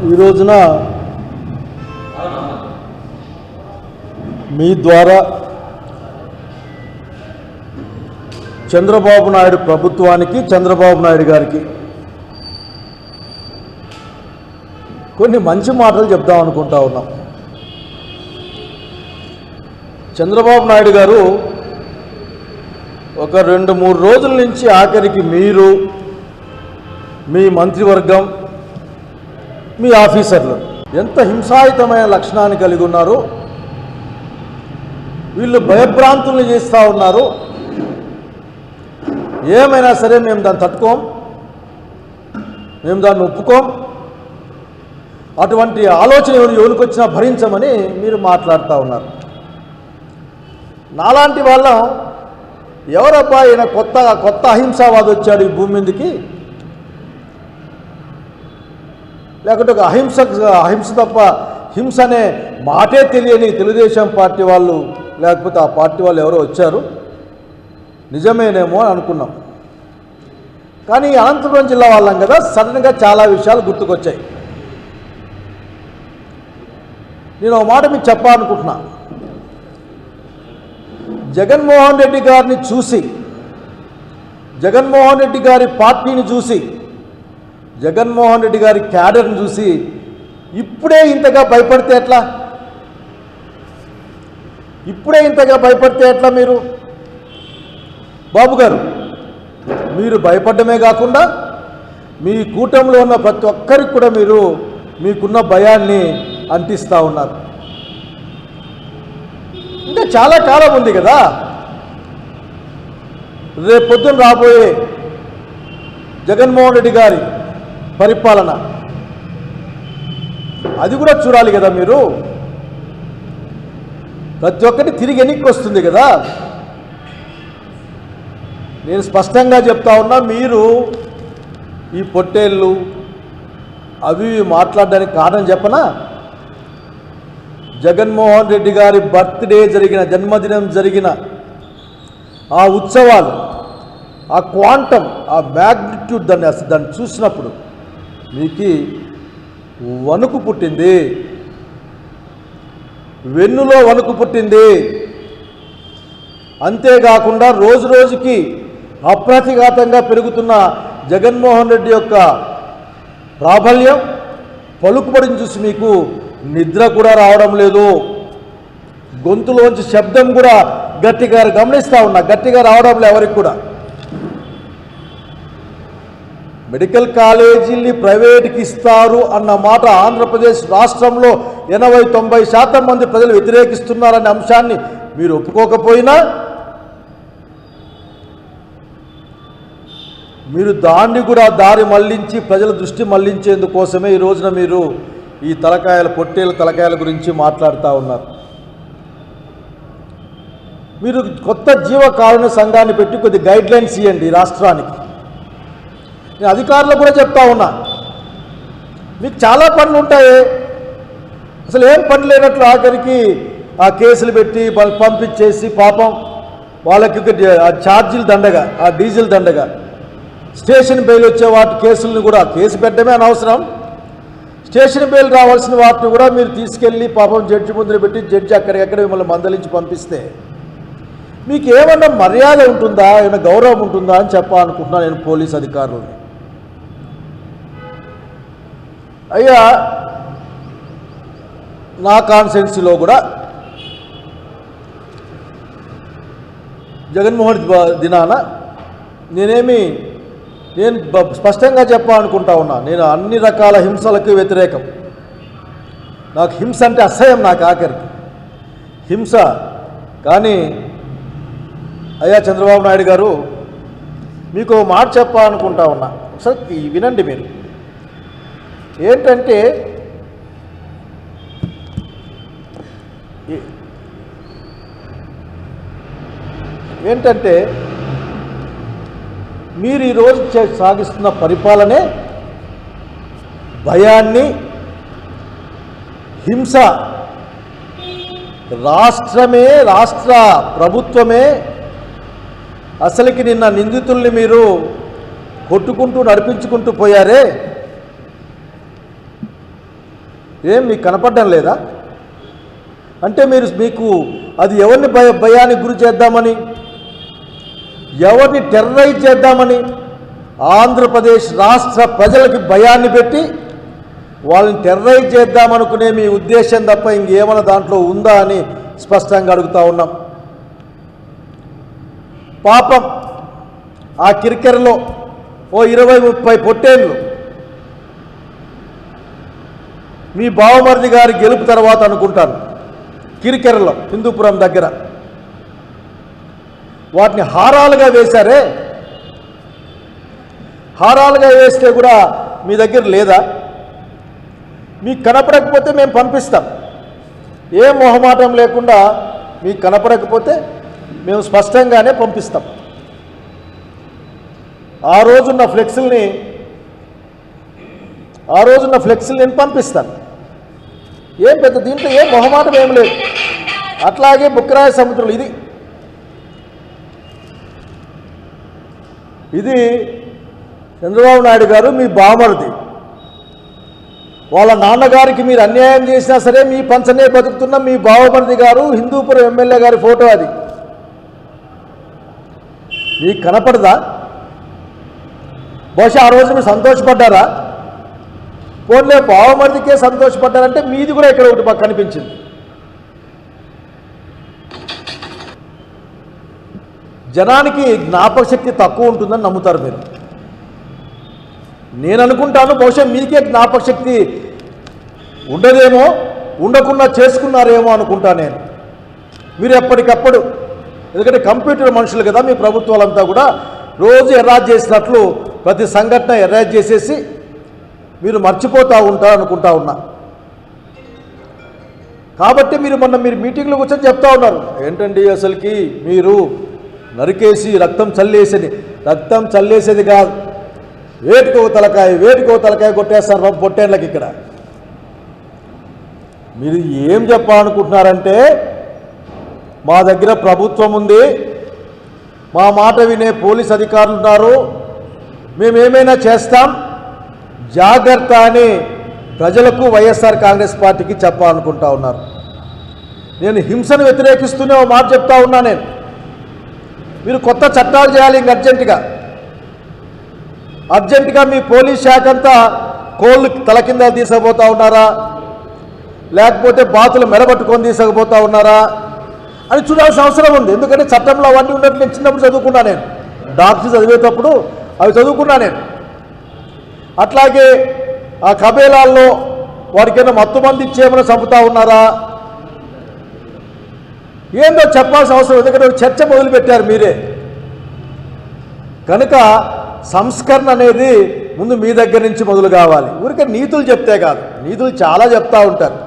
ఈ రోజున మీ ద్వారా చంద్రబాబు నాయుడు ప్రభుత్వానికి, చంద్రబాబు నాయుడు గారికి కొన్ని మంచి మాటలు చెప్దాం అనుకుంటా ఉన్నాం. చంద్రబాబు నాయుడు గారు ఒక 2-3 రోజుల నుంచి ఆఖరికి మీరు, మీ మంత్రివర్గం, మీ ఆఫీసర్లు ఎంత హింసాయుతమైన లక్షణాన్ని కలిగి ఉన్నారు. వీళ్ళు భయభ్రాంతుల్ని చేస్తూ ఉన్నారు. ఏమైనా సరే మేము దాన్ని తట్టుకోం, మేము దాన్ని ఒప్పుకోం, అటువంటి ఆలోచన ఎవరికి వచ్చినా భరించమని మీరు మాట్లాడుతూ ఉన్నారు. నాలాంటి వాళ్ళం ఎవరబ్బా ఈయన కొత్త అహింసావాది వచ్చాడు ఈ భూమి మీదకి, లేకుంటే ఒక అహింస తప్ప హింస అనే మాటే తెలియని తెలుగుదేశం పార్టీ వాళ్ళు, లేకపోతే ఆ పార్టీ వాళ్ళు ఎవరో వచ్చారు, నిజమేనేమో అని అనుకున్నాం. కానీ అనంతపురం జిల్లా వాళ్ళం కదా, సడన్గా చాలా విషయాలు గుర్తుకొచ్చాయి. నేను ఒక మాట మీకు చెప్పాలనుకుంటున్నా. జగన్మోహన్ రెడ్డి గారిని చూసి, జగన్మోహన్ రెడ్డి గారి పార్టీని చూసి, జగన్మోహన్ రెడ్డి గారి క్యాడర్ని చూసి ఇప్పుడే ఇంతగా భయపడితే ఎట్లా? ఇప్పుడే ఇంతగా భయపడితే ఎట్లా? మీరు బాబు గారు, మీరు భయపడమే కాకుండా మీ కూటమిలో ఉన్న ప్రతి ఒక్కరికి కూడా మీరు మీకున్న భయాన్ని అంటిస్తూ ఉన్నారు. ఇంకా చాలా కాలం ఉంది కదా, రేపు పొద్దున రాబోయే జగన్మోహన్ రెడ్డి గారి పరిపాలన, అది కూడా చూడాలి కదా. మీరు ప్రతి ఒక్కటి తిరిగి ఎన్నిక వస్తుంది కదా. నేను స్పష్టంగా చెప్తా ఉన్నా, మీరు ఈ పొట్టేళ్ళు అవి మాట్లాడడానికి కారణం చెప్పనా? జగన్మోహన్ రెడ్డి గారి బర్త్డే జరిగిన, జన్మదినం జరిగిన ఆ ఉత్సవాలు, ఆ క్వాంటం, ఆ మ్యాగ్నిట్యూడ్, దాన్ని చూసినప్పుడు మీకు వణుకు పుట్టింది, వెన్నులో వణుకు పుట్టింది. అంతేకాకుండా రోజు రోజుకి అప్రతిఘాతంగా పెరుగుతున్న జగన్మోహన్ రెడ్డి యొక్క ప్రాబల్యం, పలుకుబడిని చూసి మీకు నిద్ర కూడా రావడం లేదు. గొంతులోంచి శబ్దం కూడా గట్టిగా గమనిస్తూ ఉన్నా, గట్టిగా రావడం లేదు ఎవరికి కూడా. మెడికల్ కాలేజీల్ని ప్రైవేట్కి ఇస్తారు అన్న మాట ఆంధ్రప్రదేశ్ రాష్ట్రంలో 80-90% మంది ప్రజలు వ్యతిరేకిస్తున్నారనే అంశాన్ని మీరు ఒప్పుకోకపోయినా, మీరు దాన్ని కూడా దారి మళ్లించి ప్రజల దృష్టి మళ్లించేందుకోసమే ఈ రోజున మీరు ఈ పొట్టేళ్ళ తలకాయల గురించి మాట్లాడుతూ ఉన్నారు. మీరు కొత్త జీవకారుణ్య సంఘాన్ని పెట్టి కొద్ది గైడ్లైన్స్ ఇవ్వండి రాష్ట్రానికి. నేను అధికారులకు కూడా చెప్తా ఉన్నా, మీకు చాలా పనులు ఉంటాయి, అసలు ఏం పని లేనట్లు ఆఖరికి ఆ కేసులు పెట్టి పంపించేసి పాపం వాళ్ళకి ఛార్జీలు దండగా, ఆ డీజిల్ దండగా, స్టేషన్ బెయిల్ వచ్చే వాటి కేసులను కూడా, కేసు పెట్టడమే అనవసరం, స్టేషన్ బెయిల్ రావాల్సిన వాటిని కూడా మీరు తీసుకెళ్ళి పాపం జడ్జి ముందు పెట్టి జడ్జి అక్కడికక్కడ మిమ్మల్ని మందలించి పంపిస్తే మీకు ఏమన్నా మర్యాద ఉంటుందా, ఏమైనా గౌరవం ఉంటుందా అని చెప్పాలనుకుంటున్నాను నేను పోలీస్ అధికారులని. అయ్యా, నా కాన్స్టిట్యున్సీలో కూడా జగన్మోహన్ దినాన నేను స్పష్టంగా చెప్పాలనుకుంటా ఉన్నా, నేను అన్ని రకాల హింసలకు వ్యతిరేకం. నాకు హింస అంటే అసహ్యం, నాకు ఆఖరికి హింస. కానీ అయ్యా చంద్రబాబు నాయుడు గారు, మీకు మాట చెప్పాలనుకుంటా ఉన్నా, ఒకసారి వినండి మీరు. ఏంటంటే మీరు ఈరోజు సాగిస్తున్న పరిపాలనే భయాన్ని, హింస, రాష్ట్ర ప్రభుత్వమే అసలుకి నిన్న నిందితుల్ని మీరు కొట్టుకుంటూ నడిపించుకుంటూ పోయారే, ఏం మీకు కనపడడం లేదా? అంటే మీకు అది ఎవరిని భయానికి గురి చేద్దామని, ఎవరిని టెర్రరైజ్ చేద్దామని, ఆంధ్రప్రదేశ్ రాష్ట్ర ప్రజలకి భయాన్ని పెట్టి వాళ్ళని టెర్రరైజ్ చేద్దామనుకునే మీ ఉద్దేశం తప్ప ఇంకేమైనా దాంట్లో ఉందా అని స్పష్టంగా అడుగుతా ఉన్నాం. పాపం ఆ కిరికెరలో ఓ 20-30 పొట్టేళ్ళు మీ బావమరిది గారి గెలుపు తర్వాత అనుకుంటాను, కిరికెరలో హిందూపురం దగ్గర వాటిని హారాలుగా వేశారే. హారాలుగా వేస్తే కూడా మీ దగ్గర లేదా? మీకు కనపడకపోతే మేము పంపిస్తాం. ఏ మొహమాటం లేకుండా మీకు కనపడకపోతే మేము స్పష్టంగానే పంపిస్తాం. ఆ రోజున్న ఫ్లెక్సీల్ని నేను పంపిస్తాను. ఏం పెద్ద దీంట్లో ఏం మొహమాటం ఏం లేదు. అట్లాగే బుక్కరాయ సముద్రంలో ఇది చంద్రబాబు నాయుడు గారు మీ బామర్ది, వాళ్ళ నాన్నగారికి మీరు అన్యాయం చేసినా సరే మీ పంచనే బతుకుతున్న మీ బావమరిది గారు హిందూపురం ఎమ్మెల్యే గారి ఫోటో అది. మీకు కనపడదా? బహుశా ఆ రోజు మీరు సంతోషపడ్డారా? పోన్లే బావమరిదికే సంతోషపడ్డారంటే మీది కూడా ఇక్కడ ఒకటి మాకు కనిపించింది. జనానికి జ్ఞాపక శక్తి తక్కువ ఉంటుందని నమ్ముతారు మీరు. నేను అనుకుంటాను బహుశా మీకే జ్ఞాపక శక్తి ఉండదేమో, ఉండకుండా చేసుకున్నారేమో అనుకుంటా నేను. మీరు ఎప్పటికప్పుడు, ఎందుకంటే కంప్యూటర్ మనుషులు కదా మీ ప్రభుత్వాలంతా కూడా, రోజు ఎర్రాజ్ చేసినట్లు ప్రతి సంఘటన ఎర్రాజ్ చేసేసి మీరు మర్చిపోతూ ఉంటారు అనుకుంటా ఉన్నా. కాబట్టి మీరు మీటింగ్లో కూర్చొని చెప్తా ఉన్నారు, ఏంటండి అసలుకి మీరు నరికేసి రక్తం చల్లేసేది కాదు, వేటికో తలకాయ కొట్టేస్తారు పొట్టేళ్ళకి. ఇక్కడ మీరు ఏం చెప్పాలనుకుంటున్నారంటే, మా దగ్గర ప్రభుత్వం ఉంది, మా మాట వినే పోలీస్ అధికారులు ఉన్నారు, మేమేమైనా చేస్తాం, జాగ్రత్త అని ప్రజలకు వైఎస్ఆర్ కాంగ్రెస్ పార్టీకి చెప్పాలనుకుంటా ఉన్నారు. నేను హింసను వ్యతిరేకిస్తూనే ఒక మాట చెప్తా ఉన్నా. మీరు కొత్త చట్టాలు చేయాలి ఇంక అర్జెంటుగా మీ పోలీస్ శాఖ అంతా కోళ్ళు తల కింద తీసుకుపోతా ఉన్నారా, లేకపోతే బాతులు మెడబట్టుకొని తీసుకుపోతా ఉన్నారా అని చూడాల్సిన అవసరం ఉంది. ఎందుకంటే చట్టంలో అవన్నీ ఉన్నట్టు నేను చిన్నప్పుడు చదువుకున్నా, నేను డాక్టర్ చదివేటప్పుడు అవి చదువుకున్నా నేను. అట్లాగే ఆ కబేలాల్లో వాడికైనా మత్తు మంది ఇచ్చేమని చంపుతా ఉన్నారా, ఏందో చెప్పాల్సిన అవసరం. ఎందుకంటే చర్చ మొదలుపెట్టారు మీరే. కనుక సంస్కరణ అనేది ముందు మీ దగ్గర నుంచి మొదలు కావాలి. ఊరికే నీతులు చెప్తే కాదు, నీతులు చాలా చెప్తా ఉంటారు.